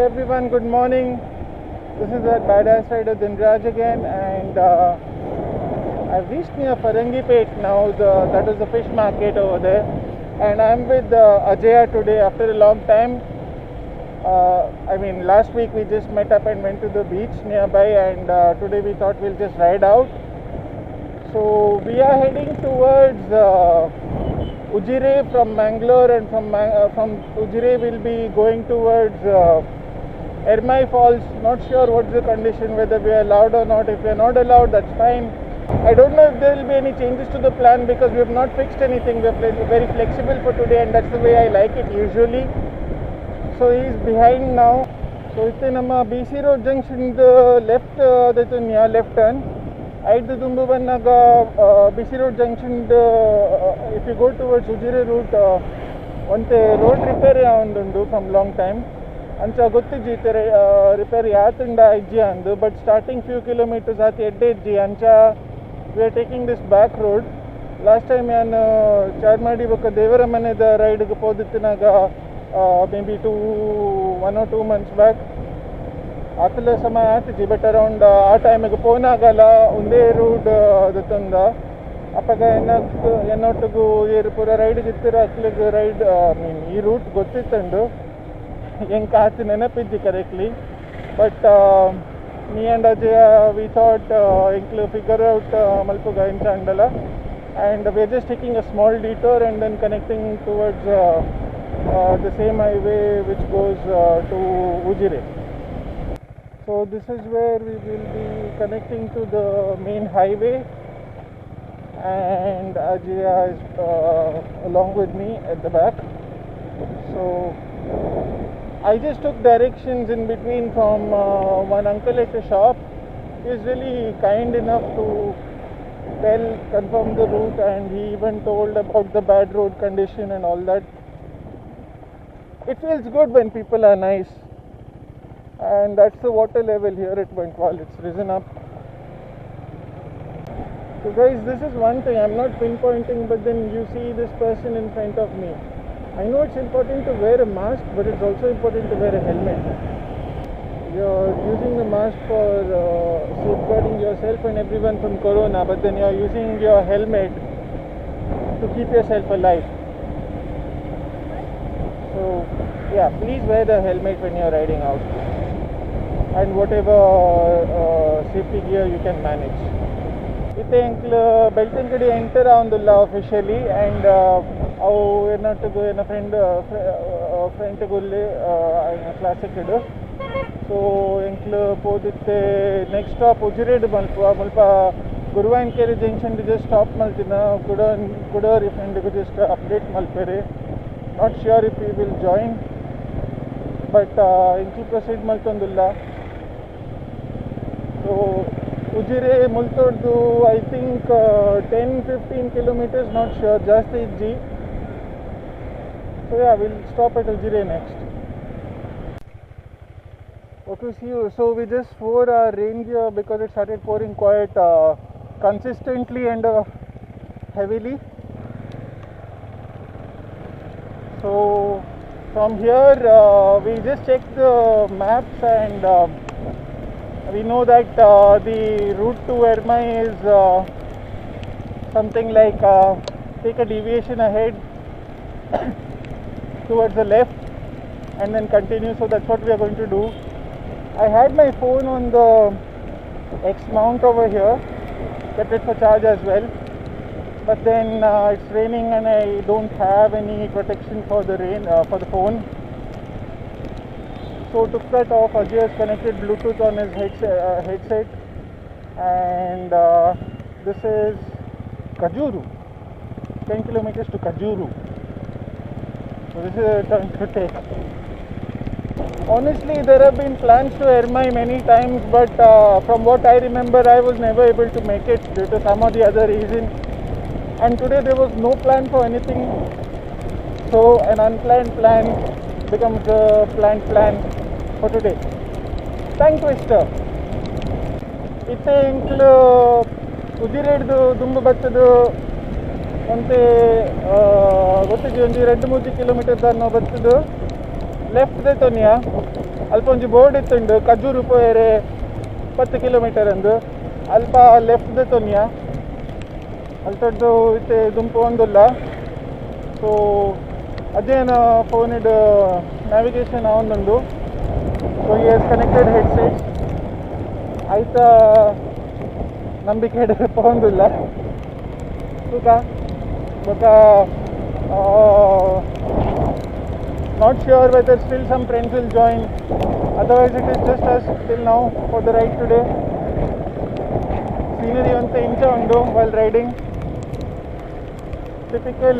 everyone, good morning. This is that badass rider Dinraj again, and I've reached near Farangipet now. That is the fish market over there, and I'm with Ajaya today after a long time. Last week we just met up and went to the beach nearby, and today we thought we'll just ride out. So we are heading towards Ujire from Mangalore, and from Ujire we'll be going towards Ermai Falls. Not sure what's the condition, whether we are allowed or not. If we are not allowed, that's fine. I don't know if there will be any changes to the plan because we have not fixed anything. We are very flexible for today, and that's the way I like it usually. So he is behind now. So it's in BC Road Junction, the left, left turn. At the Dumbuvanaga BC Road Junction, if you go towards Ujire route, one road repair on from long time. Ancha gottiji repair yatunda ijji andu, but starting few kilometers at eddeji ancha we are taking this back road. Last time I Charmadi boka Devara maneda ride gu poditinaga maybe 1 or 2 months back. Atala samaya atiji, but around time gu ponagala unde road datunda appaga ennottugu er pura ride gittira aklige ride ee route gottittundu Yankati Nenapidji correctly, but me and Ajaya we thought figure out Malpuga in Chandala, and we're just taking a small detour and then connecting towards the same highway which goes to Ujire. So this is where we will be connecting to the main highway, and Ajaya is along with me at the back. So I just took directions in between from one uncle at a shop. He is really kind enough to confirm the route, and he even told about the bad road condition and all that. It feels good when people are nice, and that's the water level here at Bantwal. It's risen up. So guys, this is one thing I'm not pinpointing, but then you see this person in front of me. I know it's important to wear a mask, but it's also important to wear a helmet. You're using the mask for safeguarding yourself and everyone from corona, but then you're using your helmet to keep yourself alive. So yeah, please wear the helmet when you're riding out, and whatever safety gear you can manage. I think Beltangadi enter avandulla officially, and friend classic idu. So enklu podite next stop Ujire malpa Guruvankere junction just stop maltina kudari friend just update malpere. Not sure if he will join, but enklu proceed maltondulla. So Ujire Multordu, I think 10-15 kilometers, not sure, just G. So yeah, we'll stop at Ujire next. Okay, see you. So we just wore our rain gear because it started pouring quite consistently and heavily. So from here we just checked the maps, and we know that the route to Ermai is something like take a deviation ahead towards the left and then continue. So that's what we are going to do. I had my phone on the X mount over here, kept it for charge as well, but then it's raining and I don't have any protection for the rain for the phone. So took that off. Ajay has connected Bluetooth on his headset, and this is Kajuru, 10 kilometers to Kajuru. So this is a turn to take. Honestly, there have been plans to Ermai many times, but from what I remember, I was never able to make it due to some or the other reason. And today there was no plan for anything, so an unplanned plan becomes a planned plan for today. Tongue twister. It's a Ujire Dumbu Battadu onte gottiji onji 2-3 kilometers ಅನ್ನೋ ಬರ್ತದು left they ತೊನಿಯಾ ಅಲ್ಪ ಒಂಜಿ board ಇತ್ತುಂಡು ಕಜೂರು ಪೋಯರೆ 10 kilometre ಅಂದು ಅಲ್ಪ left ತೊನ್ಯ ಅಲ್ತಡ್ದು ಇತ್ತೆ ದುಂಪು ಒಂದುಲ್ಲ. So ಅದೇನ ಫೋನಿಡ್ navigation ಆವೊಂದುಂಡು. So he has connected headset ಆಯ್ತಾ ನಂಬಿಕೆ ಪೋಂದಿಲ್ಲ ತೂಕ ಬೊಕ not sure whether still some friends will join, otherwise it is just us till now for the ride today. Scenery ante incha undu while riding, typical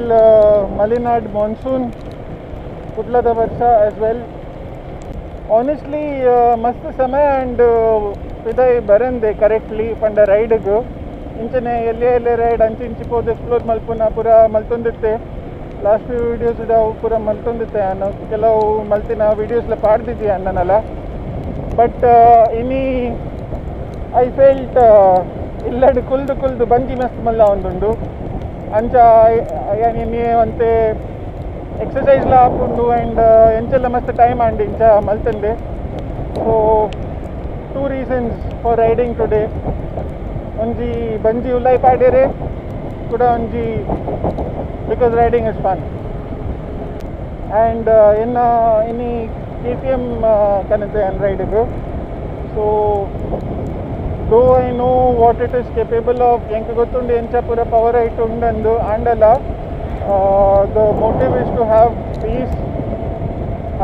Malenad monsoon kudlada varsha as well. Honestly mast samay and viday barande correctly panda ride gu ಇಂಚನೆ ಎಲ್ಲೇ ride ಅಂಚಿ ಪೋದು explore ಮಲ್ಪುನ ಪೂರ ಮಲ್ತೊಂದಿತ್ತೆ. Last few videos ಇದಾವು ಪೂರ ಮಲ್ತೊಂದಿತ್ತೆ ನಾನು ಕೆಲವು ಮಲ್ತಿನ ವೀಡಿಯೋಸ್ಲ ಪಾಡ್ದಿದ್ದೆ ಅನ್ನನಲ್ಲ. ಬಟ್ ಇನಿ ಐ ಫೆಲ್ಟ್ ಇಲ್ಲಡ್ ಕುಲ್ದು ಬಂಜಿ ಮಸ್ತ್ ಮಲ್ಲ ಒಂದುಂಡು ಅಂಚ ಇನ್ನೇ ಅಂತೆ ಎಕ್ಸಸೈಸ್ಲ ಹಾಕೊಂಡು ಆ್ಯಂಡ್ ಎಂಚೆಲ್ಲ ಮಸ್ತ್ ಟೈಮ್ ಆಂಡ್ ಇಂಚ ಮಲ್ತಂದೆ. So 2 reasons for riding today. ಒಂಜಿ ಬಂಜಿ ಉಲ್ಲೈ ಪಾಡೇರೆ ಕೂಡ ಒಂಜಿ because riding is fun and ಇನ್ನಿ KTM ಕನತೆ ಅನ್ ರೈಡಿಗು. So though I know what it is capable of ಎಂಕ್ ಗೊತ್ತುಂಡು ಎಂಚ ಪೂರ ಪವರ್ ಐಟ್ ಉಂಡಂದು ಆಂಡಲ್ಲ. The motive is to have peace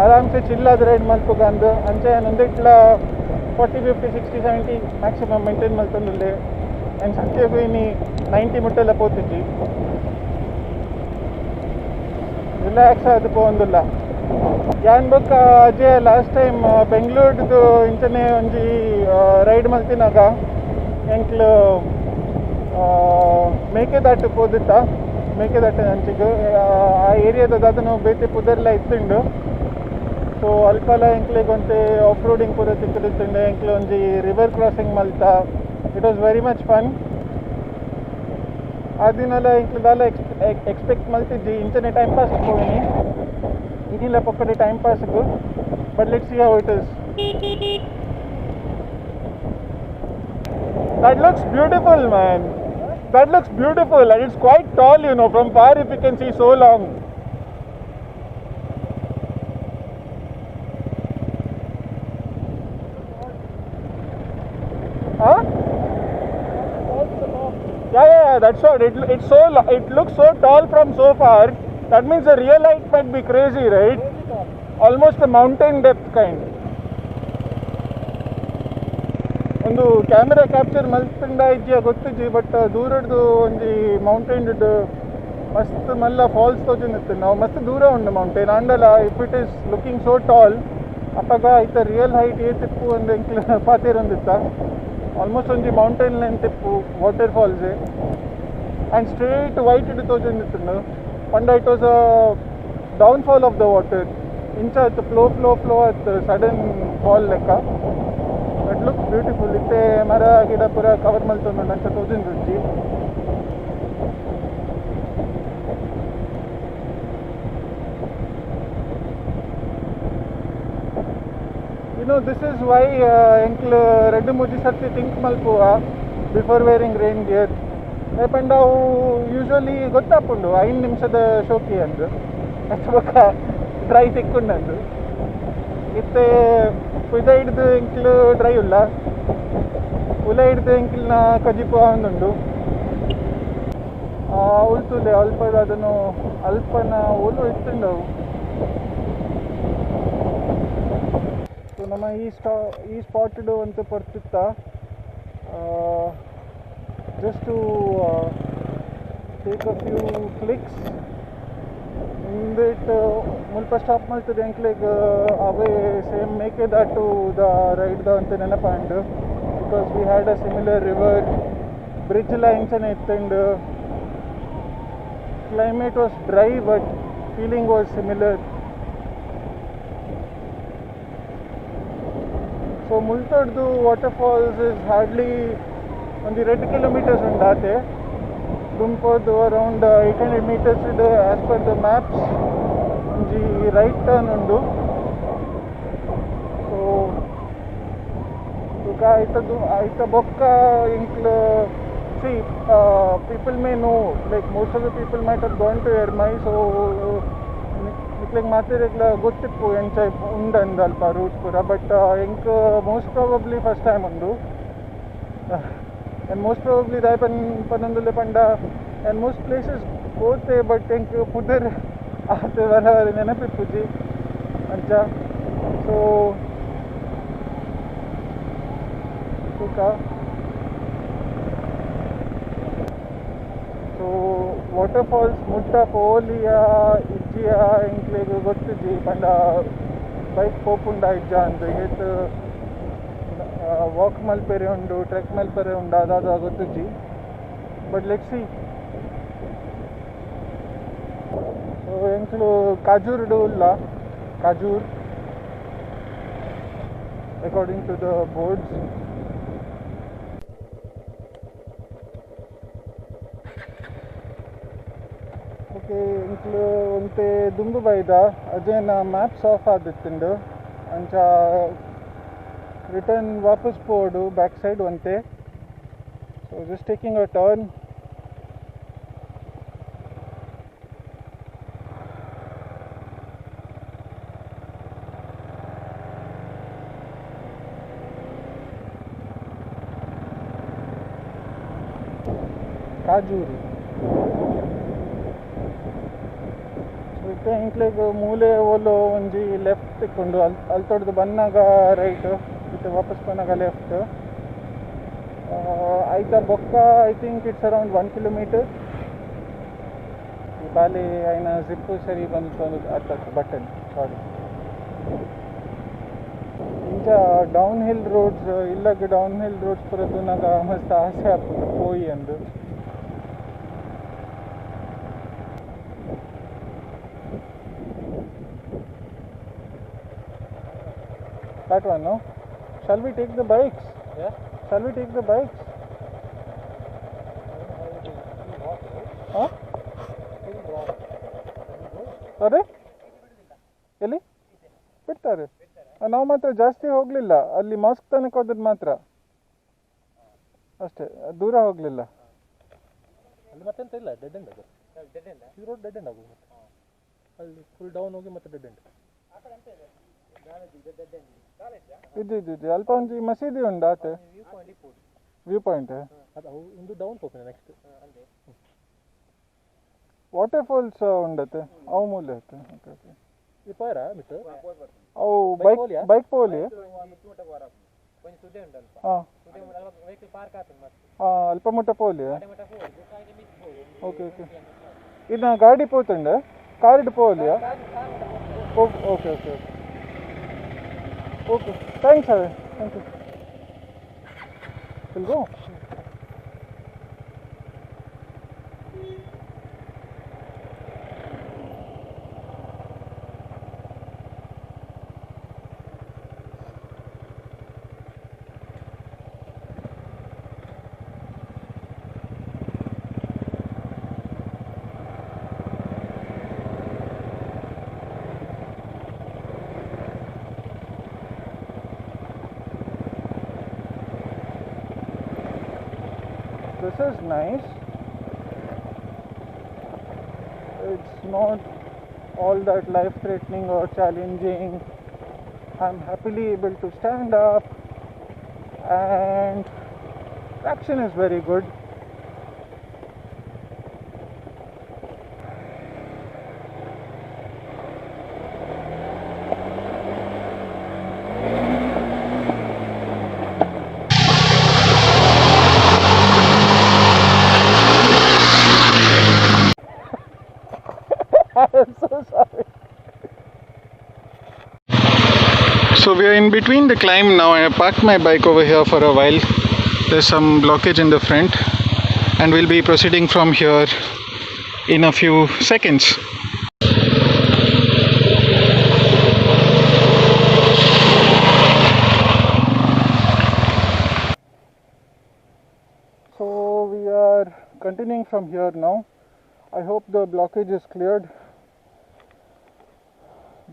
ಆರಾಮ್ಸೆ ಚಿಲ್ಲಾದ ರೈಡ್ ಮಲ್ಪುಗ ಅಂದು ಅಂಚೆ ಒಂದಿಟ್ಲ 40, 50, 60, 70 ಮ್ಯಾಕ್ಸಿಮಮ್ ಮೇಂಟೈನ್ ಮಲ್ತೊಂದುಲ್ಲೆ ಆ್ಯಂಡ್ ಸಂಖ್ಯೆಗೂ ಇನ್ನು 90 ಮುಟ್ಟೆಲ್ಲ ಪೋತಿದ್ದಿ ರಿಲ್ಯಾಕ್ಸ್ ಆದು ಪೋಂದಿಲ್ಲ. ಯಾನ್ ಬೊಕ್ಕ ಅಜೆ ಲಾಸ್ಟ್ ಟೈಮ್ ಬೆಂಗ್ಳೂರ್ದು ಇಂಚನೆ ಒಂಜಿ ರೈಡ್ ಮಲ್ತಿನಾಗ ಎಂಕ್ಲು ಮೇಕೆದಾಟು ಪೋದಿತ್ತ. ಮೇಕೆದಾಟು ಅಂಚಿಗೆ ಆ ಏರಿಯಾದ ಅದನ್ನು ಬೇತೆ ಪುದರ್ಲ ಇತ್ತುಂಡು. ಸೊ ಅಲ್ಪಲ ಎಂಕ್ಲಿಗೆ ಒಂತೆ ಆಫ್ ರೋಡಿಂಗ್ ಪೂರ ತಿಕ್ಕದಿತ್ತುಂಡು. ಎಂಕ್ಲು ಒಂಜಿ ರಿವರ್ ಕ್ರಾಸಿಂಗ್ ಮಲ್ತ. It was very much fun. ಆ ದಿನಲ್ಲ ಇಂಕ್ಲದಲ್ಲ ಎಕ್ಸ್ಪೆಕ್ಟ್ ಮಲ್ತಿದ್ದಿ ಇಂಚನೆ ಟೈಮ್ ಪಾಸ್ ಹೋಗಿನಿ ಇದಿಲ್ಲ ಪಕ್ಕಡೆ ಟೈಮ್ ಪಾಸ್ಗೂ. But let's see how it is. That looks beautiful man. That looks beautiful and it's quite tall, you know, from far if you can see so long. Huh? Yeah, that's what. It looks so tall from so far. That means the real height might be crazy, right? Almost a mountain depth kind. ಒಂದು camera capture ಮಲ್ತಂಡ ಇಜ್ಜಿ ಗೊತ್ತಿಜ್ಜಿ but ದೂರದ್ದು ಒಂಜಿ mountain ಮಸ್ತ್ ಮಲ್ಲ falls ತೋಜನಿತ್ತು. ನಾವು ಮಸ್ತ್ ದೂರ ಉಂಡು mountain ಆಂಡಲ. If it is looking so tall ಅಪ್ಪಾಗ ಇತ್ತ ರಿಯಲ್ ಹೈಟ್ ಏತಿಪ್ಪು ಒಂದು ಎಂಕ್ಲು ಪಾತಿರೊಂದಿತ್ತ. ಆಲ್ಮೋಸ್ಟ್ ಒಂಜಿ ಮೌಂಟೇನ್ ಎಂತಿಪ್ಪು waterfalls and straight white ಇಡು ತೋಜನಿತ್ತು. ಪಂಡ it was a downfall of the water. ಇಂಚ ಆಯ್ತು ಫ್ಲೋ ಆಯ್ತು ಸಡನ್ ಫಾಲ್ ಲೆಕ್ಕ. It looks beautiful. ಇತ್ತೆ ಮರ ಗಿಡ ಪೂರ ಕವರ್ ಮಲ್ತೊಂದು ಅಂಚ ತೋಜುಂಜಿ. You know, this is why encle reddu muji sarti think malpuva before wearing rain gear. Epanda usually gottapundu 5 ನಿಮಿಷದ ಶೋಕಿ ಅಂದು ಅಥವಾ ಡ್ರೈ ತಿಕ್ಕೊಂಡಂದು ಇತ್ತೆ ಕುಯ್ದ ಹಿಡ್ದು ಎಂಕ್ಲು ಡ್ರೈ ಉಲ್ಲ ಉಲ ಹಿಡ್ದು ಎಂಕ್ಲಿನ ಕಜಿಪು ಒಂದುಂಡು ಉಳ್ತುಲೆ ಅಲ್ಪದ ಅದನ್ನು ಅಲ್ಪನ ಉಲು ಇತ್ತುಂಡವು. ನಮ್ಮ ಈ ಸ್ಪಾಟ್ ಅಂತೂ ಪರ್ತಿತ್ತ just to take a few clicks ಇಂದಿಟ್ಟು ಮುಲ್ಪ ಸ್ಟಾಪ್ ಮಾಡ್ತದೆ ಎಂಕ್ಲಿಗೆ ಅವೇ ಸೇಮ್ ಮೇಕೆದಾಟು ದ ರೈಡ್ದ ಅಂತ ನೆನಪಾಂಡು. Because we had a similar river bridge ಎಲ್ಲ ಇಂಚನೆ ಇತ್ತಂಡು climate was dry but feeling was similar. So ಮುಲ್ತಡ್ದು ವಾಟರ್ ಫಾಲ್ಸ್ ಇಸ್ ಹಾರ್ಡ್ಲಿ ಒಂದು 2 ಕಿಲೋಮೀಟರ್ಸ್ ಉಂಡಾತೆ. ದುಂಪದು ಅರೌಂಡ್ 800 meters ಇದೆ ಆ್ಯಸ್ ಪರ್ ದ ಮ್ಯಾಪ್ಸ್. ಒಂಜಿ ರೈಟ್ ಟರ್ನ್ ಉಂಡು Ka ita bokka inkle. See, people may know, like most of the people might have gone to Ermai, so like ಮಾತಿರಲ್ಲ ಗೊತ್ತಿತ್ತು ಎಂಚ ಉಂಡಂದು ಅಲ್ಪ root ಪೂರ ಬಟ್ ಎಂಕ್ ಮೋಸ್ಟ್ ಪ್ರಾಬಬ್ಲಿ ಫಸ್ಟ್ ಟೈಮ್ ಒಂದು and most probably rai panandule panda and most places ಹೋತೆ but ಎಂಕ್ ಪುದರ್ ಆತೆ ವರ ನೆನಪಿಪ್ಪುಜಿ ಅಂಚ ಸೊ ಸೊ ವಾಟರ್ಫಾಲ್ಸ್ ಮುಟ್ಟ ಪೋಲಿಯ ಇಜ್ಜಿಯ ಇಂಕ್ಲೆಗ್ ಗೊತ್ತಿಜ್ಜಿ ಪಂಡ ಬೈಕ್ ಪೋಪುಂಡ ಇಜ್ಜ ಅಂತ ಏತ್ ವಾಕ್ ಮಲ್ಪೆರೆ ಉಂಡು ಟ್ರೆಕ್ ಮಲ್ಪೆರೆ ಉಂಡು ಅದಾದ ಗೊತ್ತಿಜ್ಜಿ ಬಟ್ ಲೆಟ್ ಸಿ ಸೊ ಎಂಕ್ಲು ಕಾಜೂರ್ ಇಲ್ಲ ಕಾಜೂರ್ ಅಕಾರ್ಡಿಂಗ್ ಟು ದ ಬೋರ್ಡ್ಸ್ ಇಂಕ್ಲು ಒಂತೆ ದುಂಬು ಬೈದ ಅಜೇನ ಮ್ಯಾಪ್ಸ್ ಆಫ್ ಆದಿತ್ತುಂಡು ಅಂಚ ರಿಟರ್ನ್ ವಾಪಸ್ ಪೋಡು ಬ್ಯಾಕ್ ಸೈಡ್ ಒಂತೆ so just taking a turn Kajuru ಇಂಕ್ಲೆಗ್ ಮೂಲೆ ಓಲು ಒಂಜಿ ಲೆಫ್ಟ್ ತಿಕ್ಕೊಂಡು ಅಲ್ಲಿ ತೊಡ್ದು ಬಂದಾಗ ರೈಟ್ ಮತ್ತೆ ವಾಪಸ್ ಬಂದಾಗ ಲೆಫ್ಟ್ ಐತ ಬೊಕ್ಕ I think it's around 1 kilometre ಈ ಬಾಲಿ ಐನ ಜಿಪ್ಪು ಸರಿ ಬಂತು ಅತ್ತ ಬಟನ್ ಸಾರಿ ಇಂಚ ಡೌನ್ ಹಿಲ್ ರೋಡ್ಸ್ ಇಲ್ಲಾಗ ಡೌನ್ ಹಿಲ್ ರೋಡ್ಸ್ ಪುರದ್ದು ನಾಗ ಮಸ್ತ್ ಆಸೆ ಆಗ್ತದೆ ಹೋಯಿ ಅಂದು That one, no? Shall we take the bikes? Yeah. Shall we take the bikes? Huh? ಅರೆ ಎಲ್ಲಿ ಬಿಡ್ತಾರೆ ನಾವು ಮಾತ್ರ ಜಾಸ್ತಿ ಹೋಗಲಿಲ್ಲ ಅಲ್ಲಿ ಮಾಸ್ಕ್ ತನಕ ಹೋದದ್ದು ಮಾತ್ರ ಅಷ್ಟೇ ದೂರ ಹೋಗಲಿಲ್ಲ ಅಲ್ಲಿ ಮತ್ತೆಂತ ಇಲ್ಲ ಡೆಡ್ ಎಂಡ್ ಅದು ಈ ರೋಡ್ ಡೆಡ್ ಎಂಡ್ ಆಗೋದು ಅಲ್ಲಿ ಫುಲ್ ಡೌನ್ ಹೋಗಿ ಮತ್ತೆ ಡೆಡ್ ಎಂಡ್ ಇದು ಅಲ್ಪ ಒಂದು ಮಸೀದಿ ಉಂಟು ಆತೆ ವ್ಯೂ ಪಾಯಿಂಟ್ ಅದು ಒಂದು ಡೌನ್ ಹೋಗ್ತದೆ ನೆಕ್ಸ್ಟ್ ವಾಟರ್ ಫಾಲ್ಸ್ ಉಂಡತೆ ಅವು ಮೂಲೆ ಓಕೆ ಓಕೆ ಈ ಪೋಯರಾ ಮಿಸ್ ಅವು ಬೈಕ್ ಪೋಲಿ ಹಾಂ ಅಲ್ಪ ಮುಟ್ಟ ಪೋಲಿ ಓಕೆ ಓಕೆ ಇನ್ನು ಗಾಡಿ ಪೋತುಂಡೆ ಕಾರಿಡ್ ಪೋಲಿಯಾ okay okay okay okay thanks ಅದೇ thank you will go This is nice. It's not all that life-threatening or challenging. I'm happily able to stand up and traction is very good. I'm so sorry. So we are in between the climb now. I parked my bike over here for a while. There's some blockage in the front and we'll be proceeding from here in a few seconds. So we are continuing from here now. I hope the blockage is cleared.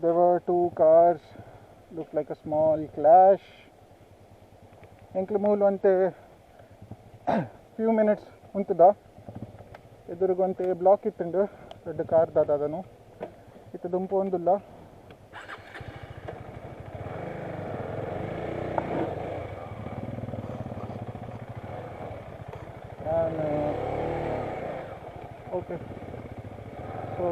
There were two cars, looked like a small clash. ಎಂಕ್ಲು ಮೂಲು ಅಂತೆ few minutes ಉಂಟುದ ಎದುರುಗೊಂತೆ block ಇತ್ತುಂಡು ದೊಡ್ಡ car ದಾದನು ಇತ್ತು ದುಂಪು ಒಂದಿಲ್ಲ. Okay so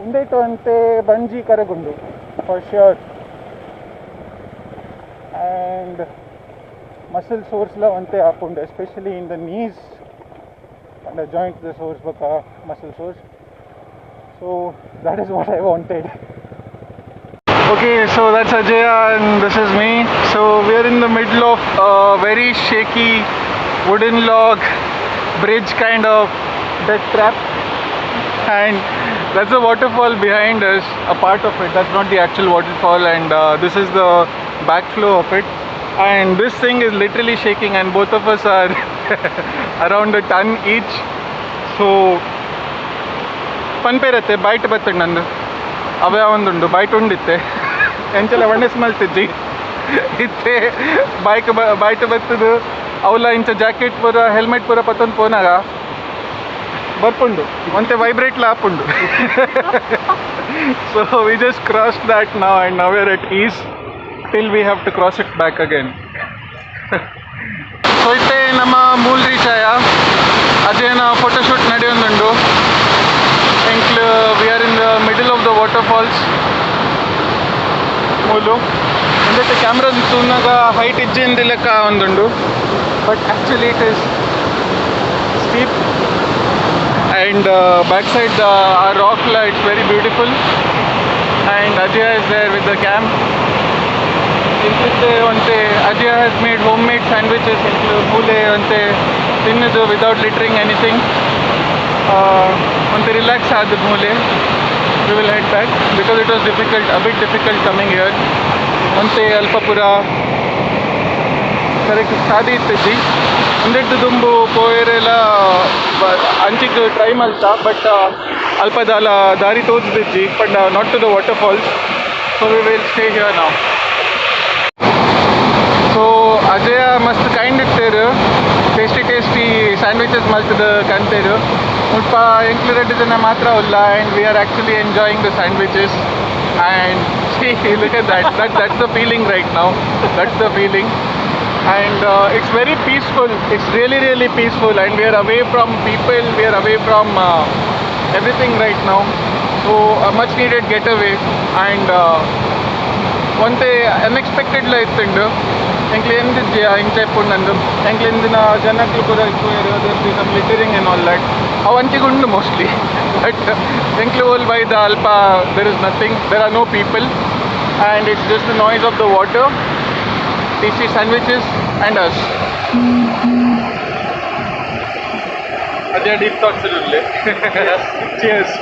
ఉండేటు అంటే బంజీ కరగుండు for sure. And muscle సోర్స్లో అంతే ఆపుండు, especially in the knees and joint the sores బక muscle sores. So that is what I wanted. Okay, so that's Ajaya and this is me. So we are in the middle of a very shaky wooden log bridge kind of death trap, and that's the waterfall behind us, a part of it. That's not the actual waterfall, and this is the backflow of it. And this thing is literally shaking, and both of us are around a ton each. So ಪನ್ಪೇರತ್ತೆ bite ಬತ್ತಂಡು ನಂದು ಅವೇ ಒಂದುಂಡು byte ಉಂಡಿತ್ತೆ ಎಂಚೆಲ್ಲ ಒಳ್ಳೆ smell ತಿದ್ದಿ ಇತ್ತೆ bike byte ಬತ್ತದು ಅವಲ್ಲ ಇಂಚ jacket ಪೂರ ಹೆಲ್ಮೆಟ್ ಪೂರ ಪತ್ತೊಂದು ಪೋನಾಗ ಬರ್ಪುಂಡು ಒಂತೆ vibrate ಲಾಪುಂಡು. So we just crossed that now, and now we're at ease till we have to cross it back again. So itte ನಮ್ಮ ಮೂಲ್ ರೀಚ್ ಆಯ ಅಜಯನ photoshoot ನಡೆಯೊಂದುಂಡು. We are in the middle of the waterfalls. ಮೂಲು ಒಂದಕ್ಕೆ camera ತೂನಾಗ height ಇಜ್ಜಿಂದ ಲೆಕ್ಕ ಒಂದುಂಡು, but actually it is steep. And backside our rock it's very beautiful, and Ajaya is there with the cam. Ajaya has made homemade sandwiches pule ante tinnadu without littering anything. Ante relax aad mule we will head back because it was a bit difficult coming here. Ante Alpapura correct sadi ittidi ಒಂದೆಟ್ಟು ದುಂಬು ಪೋಯರೆಲ್ಲ ಅಂಚಿಗೆ try ಮಲ್ತಾ, but ಅಲ್ಪ ದಾರಿ ತೋರಿಸ್ಬಿದ್ದಿ, but not to the waterfalls. So we will stay here ನಾವು. ಸೊ ಅಜಯ ಮಸ್ತ್ ಕೈಂಡ್ ಇಟ್ಟೇರು, ಟೇಸ್ಟಿ ಸ್ಯಾಂಡ್ವಿಚಸ್ ಮಲ್ತದ ಕಂತೇರು ಮುಲ್ಪ ಎಂಕ್ಲು ರೆಡ್ಡು ಜನ ಮಾತ್ರ ಅಲ್ಲ, and we are actually enjoying the sandwiches. And look at that's the feeling right now. That's the feeling. And it's very peaceful. It's really peaceful, and we are away from people, we are away from everything right now. So a much needed getaway. And one day unexpected la ittundu encle endiddya incheppu nandu encle indina janaklu kuda ikkoyeru, there is some littering and all that. Avanchigundu mostly, but encle all by the alpa there is nothing, there are no people, and it's just the noise of the water, tasty sandwiches and us. Ajay deep thoughts irulle. Cheers.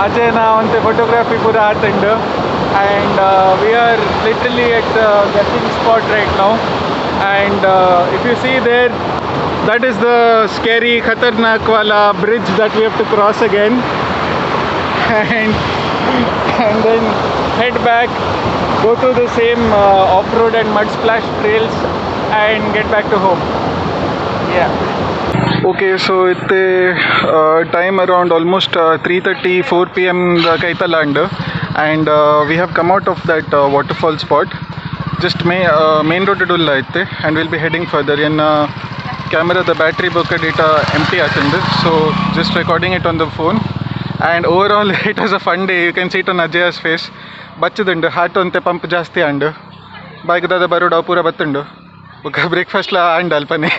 Ajay na onte photography pura attend, and we are literally at the getting spot right now, And if you see there, that is the scary Khatarnak wala bridge that we have to cross again. And then head back, go to the same off-road and mud splash trails and get back to home. Yeah. Okay, so it's time around almost 3:30, 4 p.m. Kaita land, and we have come out of that waterfall spot. Just main road ulla itte, and we'll be heading further. In camera the battery book data empty attundu, so just recording it on the phone. And overall it was a fun day. You can see it on Ajay's face. Bachadundu heart onte pump ಜಾಸ್ತಿ ಅಂಡು bike dada baruda pura battundu boka breakfast la and alpane.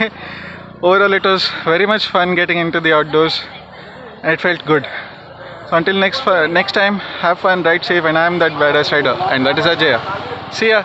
Overall it was very much fun getting into the outdoors, and it felt good. So until next time, have fun, ride safe, and I am that badass rider, and that is Ajay. See ya.